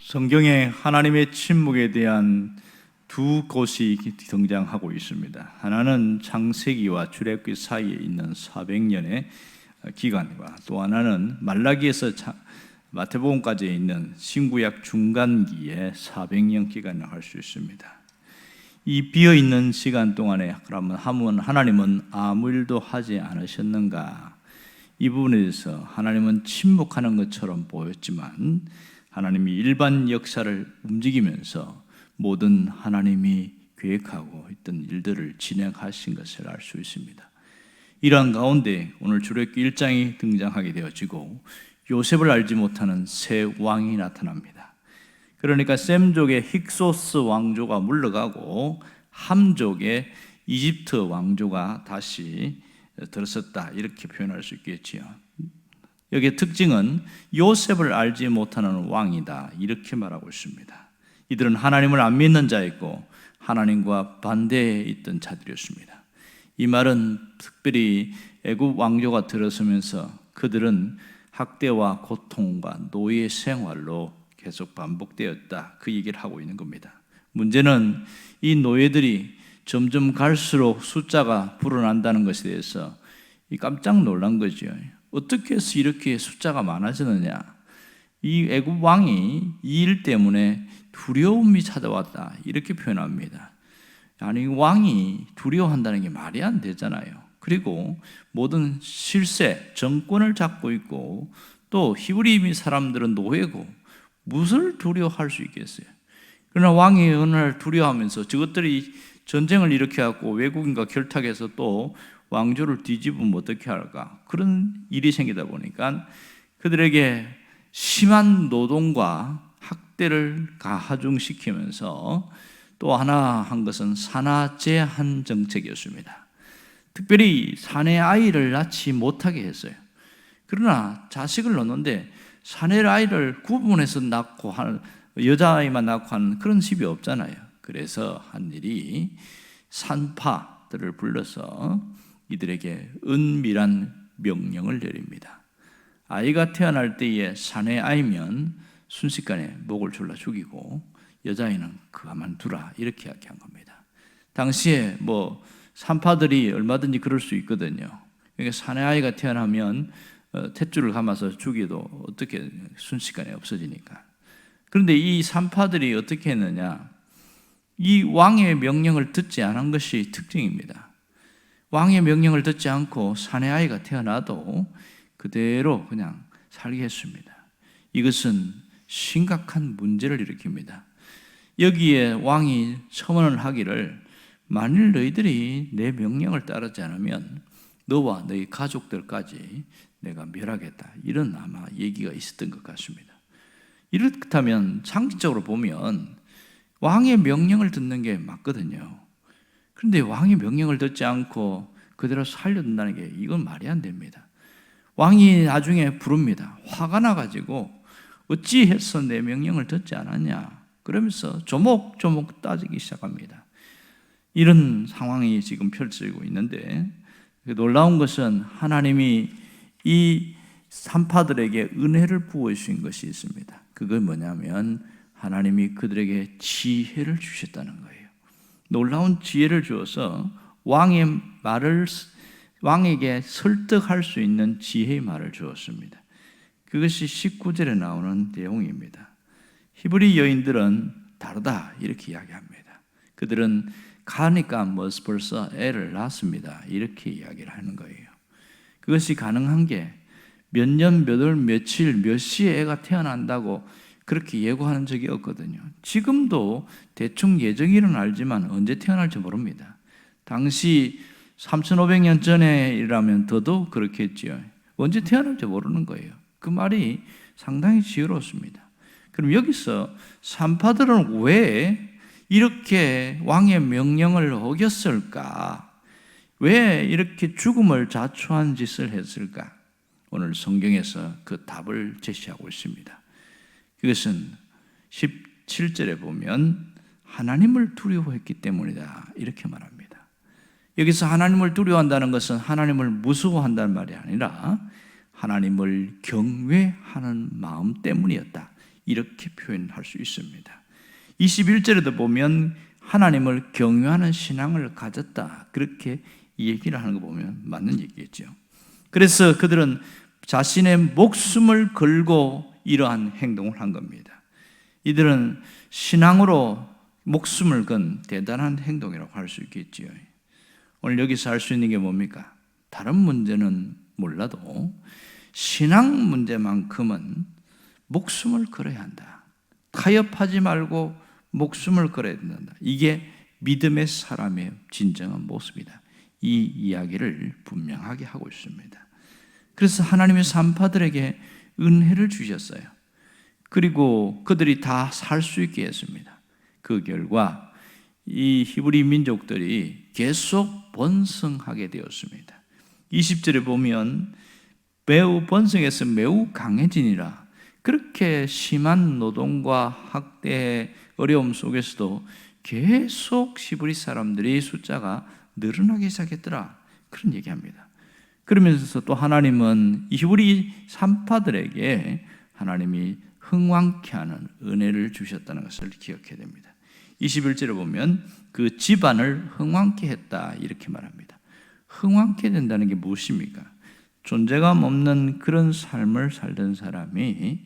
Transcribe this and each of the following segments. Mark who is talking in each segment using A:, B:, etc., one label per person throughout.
A: 성경에 하나님의 침묵에 대한 두 곳이 등장하고 있습니다. 하나는 창세기와 출애굽기 사이에 있는 400년의 기간과 또 하나는 말라기에서 마태복음까지 있는 신구약 중간기의 400년 기간을 할 수 있습니다. 이 비어있는 시간 동안에 그러면 하나님은 아무 일도 하지 않으셨는가? 이 부분에 대해서 하나님은 침묵하는 것처럼 보였지만 하나님이 일반 역사를 움직이면서 모든 하나님이 계획하고 있던 일들을 진행하신 것을 알 수 있습니다. 이러한 가운데 오늘 출애굽기 1장이 등장하게 되어지고 요셉을 알지 못하는 새 왕이 나타납니다. 그러니까 셈족의 힉소스 왕조가 물러가고 함족의 이집트 왕조가 다시 들어섰다, 이렇게 표현할 수 있겠지요. 여기의 특징은 요셉을 알지 못하는 왕이다, 이렇게 말하고 있습니다. 이들은 하나님을 안 믿는 자였고 하나님과 반대에 있던 자들이었습니다. 이 말은 특별히 애굽 왕조가 들어서면서 그들은 학대와 고통과 노예 생활로 계속 반복되었다, 그 얘기를 하고 있는 겁니다. 문제는 이 노예들이 점점 갈수록 숫자가 불어난다는 것에 대해서 깜짝 놀란 거죠. 어떻게 해서 이렇게 숫자가 많아지느냐? 이 애굽 왕이 이 일 때문에 두려움이 찾아왔다, 이렇게 표현합니다. 아니, 왕이 두려워한다는 게 말이 안 되잖아요. 그리고 모든 실세, 정권을 잡고 있고 또 히브리 사람들은 노예고 무엇을 두려워할 수 있겠어요? 그러나 왕이 어느 날 두려워하면서 저것들이 전쟁을 일으켜갖고 외국인과 결탁해서 또 왕조를 뒤집으면 어떻게 할까? 그런 일이 생기다 보니까 그들에게 심한 노동과 학대를 가중시키면서 또 하나 한 것은 산하 제한 정책이었습니다. 특별히 사내 아이를 낳지 못하게 했어요. 그러나 자식을 낳는데 사내 아이를 구분해서 낳고 여자아이만 낳고 하는 그런 집이 없잖아요. 그래서 한 일이 산파들을 불러서 이들에게 은밀한 명령을 내립니다. 아이가 태어날 때에 사내 아이면 순식간에 목을 졸라 죽이고 여자아이는 가만 두라, 이렇게 이야기한 겁니다. 당시에 산파들이 얼마든지 그럴 수 있거든요. 그러니까 사내 아이가 태어나면 탯줄을 감아서 죽여도 어떻게 순식간에 없어지니까. 그런데 이 산파들이 어떻게 했느냐? 이 왕의 명령을 듣지 않은 것이 특징입니다. 왕의 명령을 듣지 않고 사내 아이가 태어나도 그대로 그냥 살게 했습니다. 이것은 심각한 문제를 일으킵니다. 여기에 왕이 첨언을 하기를, 만일 너희들이 내 명령을 따르지 않으면 너와 너희 가족들까지 내가 멸하겠다, 이런 아마 얘기가 있었던 것 같습니다. 이렇다면 상식적으로 보면 왕의 명령을 듣는 게 맞거든요. 그런데 왕의 명령을 듣지 않고 그대로 살려둔다는 게 이건 말이 안 됩니다. 왕이 나중에 부릅니다. 화가 나가지고 어찌해서 내 명령을 듣지 않았냐, 그러면서 조목조목 따지기 시작합니다. 이런 상황이 지금 펼쳐지고 있는데, 놀라운 것은 하나님이 이 산파들에게 은혜를 부어주신 것이 있습니다. 그건 뭐냐면 하나님이 그들에게 지혜를 주셨다는 거예요. 놀라운 지혜를 주어서 왕에게 설득할 수 있는 지혜의 말을 주었습니다. 그것이 19절에 나오는 내용입니다. 히브리 여인들은 다르다, 이렇게 이야기합니다. 그들은 가니까 벌써 애를 낳습니다, 이렇게 이야기를 하는 거예요. 그것이 가능한 게 몇 년, 몇 월, 며칠, 몇 시에 애가 태어난다고 그렇게 예고하는 적이 없거든요. 지금도 대충 예정일은 알지만 언제 태어날지 모릅니다. 당시 3,500년 전에라면 더더욱 그렇게 했지요. 언제 태어날지 모르는 거예요. 그 말이 상당히 지혜로웠습니다. 그럼 여기서 산파들은 왜 이렇게 왕의 명령을 어겼을까? 왜 이렇게 죽음을 자초한 짓을 했을까? 오늘 성경에서 그 답을 제시하고 있습니다. 그것은 17절에 보면 하나님을 두려워했기 때문이다, 이렇게 말합니다. 여기서 하나님을 두려워한다는 것은 하나님을 무서워한다는 말이 아니라 하나님을 경외하는 마음 때문이었다, 이렇게 표현할 수 있습니다. 21절에도 보면 하나님을 경외하는 신앙을 가졌다, 그렇게 얘기를 하는 거 보면 맞는 얘기겠죠. 그래서 그들은 자신의 목숨을 걸고 이러한 행동을 한 겁니다. 이들은 신앙으로 목숨을 건 대단한 행동이라고 할 수 있겠지요. 오늘 여기서 할 수 있는 게 뭡니까? 다른 문제는 몰라도 신앙 문제만큼은 목숨을 걸어야 한다. 타협하지 말고 목숨을 걸어야 된다. 이게 믿음의 사람의 진정한 모습이다. 이 이야기를 분명하게 하고 있습니다. 그래서 하나님의 산파들에게 은혜를 주셨어요. 그리고 그들이 다 살 수 있게 했습니다. 그 결과 이 히브리 민족들이 계속 번성하게 되었습니다. 20절에 보면 매우 번성해서 매우 강해지니라. 그렇게 심한 노동과 학대의 어려움 속에서도 계속 히브리 사람들이 숫자가 늘어나기 시작했더라, 그런 얘기합니다. 그러면서 또 하나님은 히브리 산파들에게 하나님이 흥왕케 하는 은혜를 주셨다는 것을 기억해야 됩니다. 21절에 보면 그 집안을 흥왕케 했다, 이렇게 말합니다. 흥왕케 된다는 게 무엇입니까? 존재감 없는 그런 삶을 살던 사람이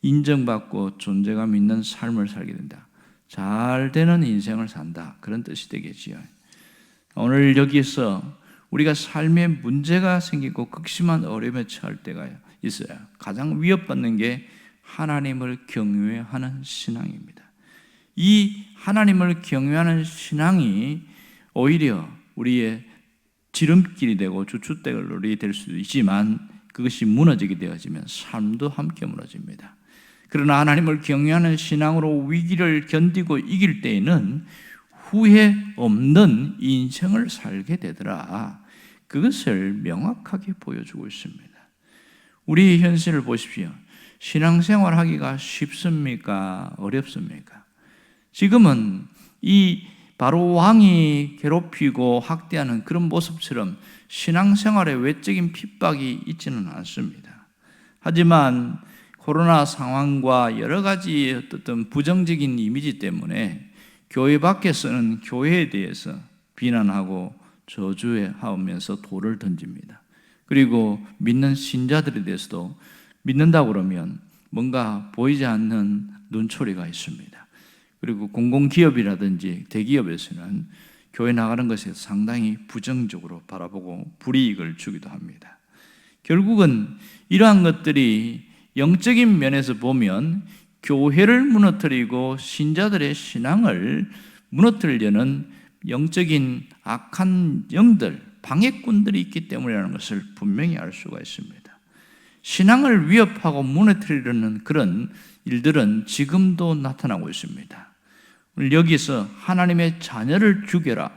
A: 인정받고 존재감 있는 삶을 살게 된다. 잘 되는 인생을 산다, 그런 뜻이 되겠지요. 오늘 여기에서 우리가 삶에 문제가 생기고 극심한 어려움에 처할 때가 있어요. 가장 위협받는 게 하나님을 경외하는 신앙입니다. 이 하나님을 경외하는 신앙이 오히려 우리의 지름길이 되고 주춧대걸이 될 수도 있지만 그것이 무너지게 되어지면 삶도 함께 무너집니다. 그러나 하나님을 경외하는 신앙으로 위기를 견디고 이길 때에는 후회 없는 인생을 살게 되더라, 그것을 명확하게 보여주고 있습니다. 우리 현실을 보십시오. 신앙생활 하기가 쉽습니까? 어렵습니까? 지금은 이 바로 왕이 괴롭히고 학대하는 그런 모습처럼 신앙생활에 외적인 핍박이 있지는 않습니다. 하지만 코로나 상황과 여러 가지 어떤 부정적인 이미지 때문에 교회 밖에서는 교회에 대해서 비난하고 저주하면서 돌을 던집니다. 그리고 믿는 신자들에 대해서도 믿는다고 그러면 뭔가 보이지 않는 눈초리가 있습니다. 그리고 공공기업이라든지 대기업에서는 교회 나가는 것에 상당히 부정적으로 바라보고 불이익을 주기도 합니다. 결국은 이러한 것들이 영적인 면에서 보면 교회를 무너뜨리고 신자들의 신앙을 무너뜨리려는 영적인 악한 영들, 방해꾼들이 있기 때문이라는 것을 분명히 알 수가 있습니다. 신앙을 위협하고 무너뜨리려는 그런 일들은 지금도 나타나고 있습니다. 오늘 여기서 하나님의 자녀를 죽여라,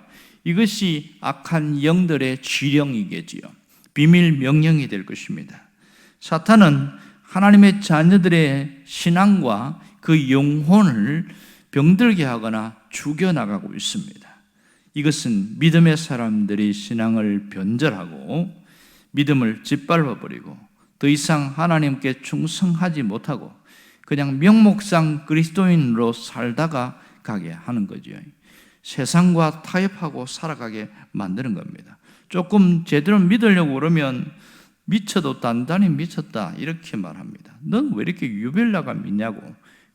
A: 이것이 악한 영들의 지령이겠지요. 비밀 명령이 될 것입니다. 사탄은 하나님의 자녀들의 신앙과 그 영혼을 병들게 하거나 죽여나가고 있습니다. 이것은 믿음의 사람들이 신앙을 변절하고 믿음을 짓밟아버리고 더 이상 하나님께 충성하지 못하고 그냥 명목상 그리스도인으로 살다가 가게 하는 거죠. 세상과 타협하고 살아가게 만드는 겁니다. 조금 제대로 믿으려고 그러면 미쳐도 단단히 미쳤다, 이렇게 말합니다. 넌 왜 이렇게 유별나가 믿냐고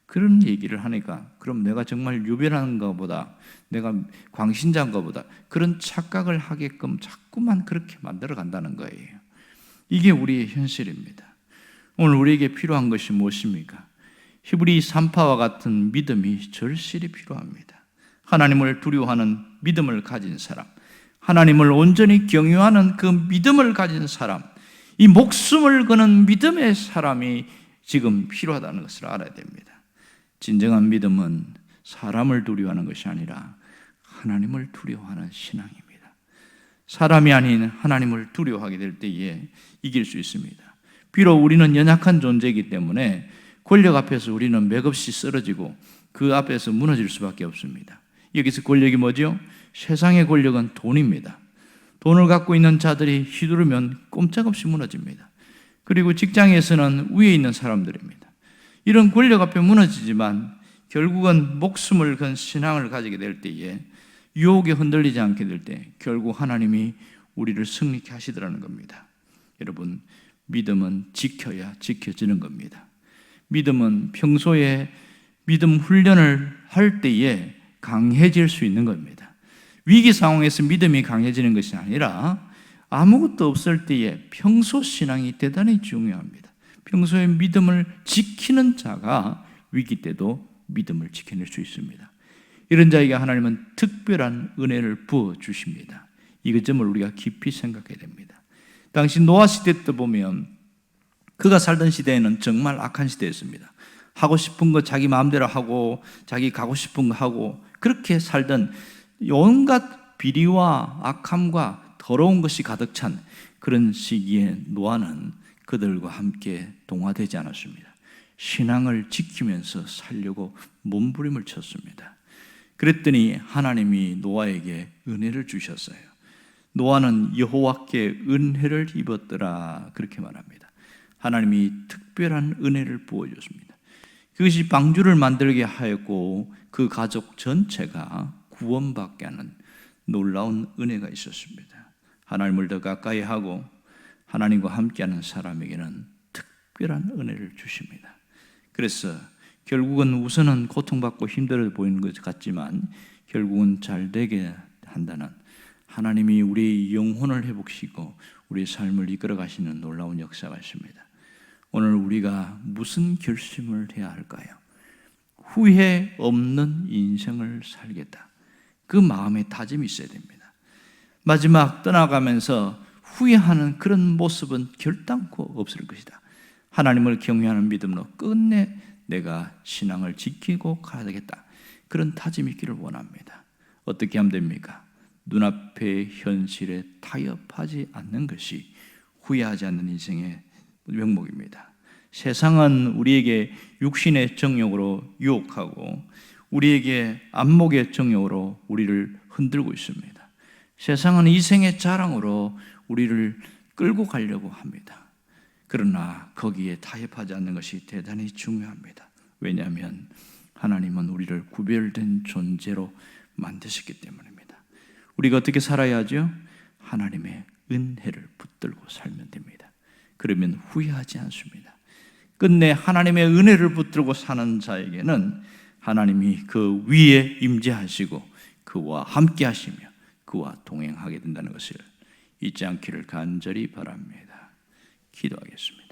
A: 그런 얘기를 하니까, 그럼 내가 정말 유별한 것보다, 내가 광신자인 것보다 그런 착각을 하게끔 자꾸만 그렇게 만들어 간다는 거예요. 이게 우리의 현실입니다. 오늘 우리에게 필요한 것이 무엇입니까? 히브리 산파와 같은 믿음이 절실히 필요합니다. 하나님을 두려워하는 믿음을 가진 사람, 하나님을 온전히 경외하는 그 믿음을 가진 사람, 이 목숨을 거는 믿음의 사람이 지금 필요하다는 것을 알아야 됩니다. 진정한 믿음은 사람을 두려워하는 것이 아니라 하나님을 두려워하는 신앙입니다. 사람이 아닌 하나님을 두려워하게 될 때에 이길 수 있습니다. 비록 우리는 연약한 존재이기 때문에 권력 앞에서 우리는 맥없이 쓰러지고 그 앞에서 무너질 수밖에 없습니다. 여기서 권력이 뭐죠? 세상의 권력은 돈입니다. 돈을 갖고 있는 자들이 휘두르면 꼼짝없이 무너집니다. 그리고 직장에서는 위에 있는 사람들입니다. 이런 권력 앞에 무너지지만 결국은 목숨을 건 신앙을 가지게 될 때에, 유혹에 흔들리지 않게 될 때 결국 하나님이 우리를 승리케 하시더라는 겁니다. 여러분, 믿음은 지켜야 지켜지는 겁니다. 믿음은 평소에 믿음 훈련을 할 때에 강해질 수 있는 겁니다. 위기 상황에서 믿음이 강해지는 것이 아니라 아무것도 없을 때에 평소 신앙이 대단히 중요합니다. 평소에 믿음을 지키는 자가 위기 때도 믿음을 지켜낼 수 있습니다. 이런 자에게 하나님은 특별한 은혜를 부어주십니다. 이 점을 우리가 깊이 생각해야 됩니다. 당시 노아 시대 때 보면 그가 살던 시대에는 정말 악한 시대였습니다. 하고 싶은 거 자기 마음대로 하고 자기 가고 싶은 거 하고 그렇게 살던, 온갖 비리와 악함과 더러운 것이 가득 찬 그런 시기에 노아는 그들과 함께 동화되지 않았습니다. 신앙을 지키면서 살려고 몸부림을 쳤습니다. 그랬더니 하나님이 노아에게 은혜를 주셨어요. 노아는 여호와께 은혜를 입었더라, 그렇게 말합니다. 하나님이 특별한 은혜를 부어줬습니다. 그것이 방주를 만들게 하였고 그 가족 전체가 구원받게 하는 놀라운 은혜가 있었습니다. 하나님을 더 가까이 하고 하나님과 함께하는 사람에게는 특별한 은혜를 주십니다. 그래서 결국은 우선은 고통받고 힘들어 보이는 것 같지만 결국은 잘 되게 한다는, 하나님이 우리의 영혼을 회복시키고 우리의 삶을 이끌어 가시는 놀라운 역사가 있습니다. 오늘 우리가 무슨 결심을 해야 할까요? 후회 없는 인생을 살겠다, 그 마음의 다짐이 있어야 됩니다. 마지막 떠나가면서 후회하는 그런 모습은 결단코 없을 것이다. 하나님을 경외하는 믿음으로 끝내 내가 신앙을 지키고 가야겠다, 그런 다짐이 있기를 원합니다. 어떻게 하면 됩니까? 눈앞의 현실에 타협하지 않는 것이 후회하지 않는 인생의 명목입니다. 세상은 우리에게 육신의 정욕으로 유혹하고 우리에게 안목의 정욕으로 우리를 흔들고 있습니다. 세상은 이생의 자랑으로 우리를 끌고 가려고 합니다. 그러나 거기에 타협하지 않는 것이 대단히 중요합니다. 왜냐하면 하나님은 우리를 구별된 존재로 만드셨기 때문입니다. 우리가 어떻게 살아야 하죠? 하나님의 은혜를 붙들고 살면 됩니다. 그러면 후회하지 않습니다. 끝내 하나님의 은혜를 붙들고 사는 자에게는 하나님이 그 위에 임재하시고 그와 함께 하시며 그와 동행하게 된다는 것을 잊지 않기를 간절히 바랍니다. 기도하겠습니다.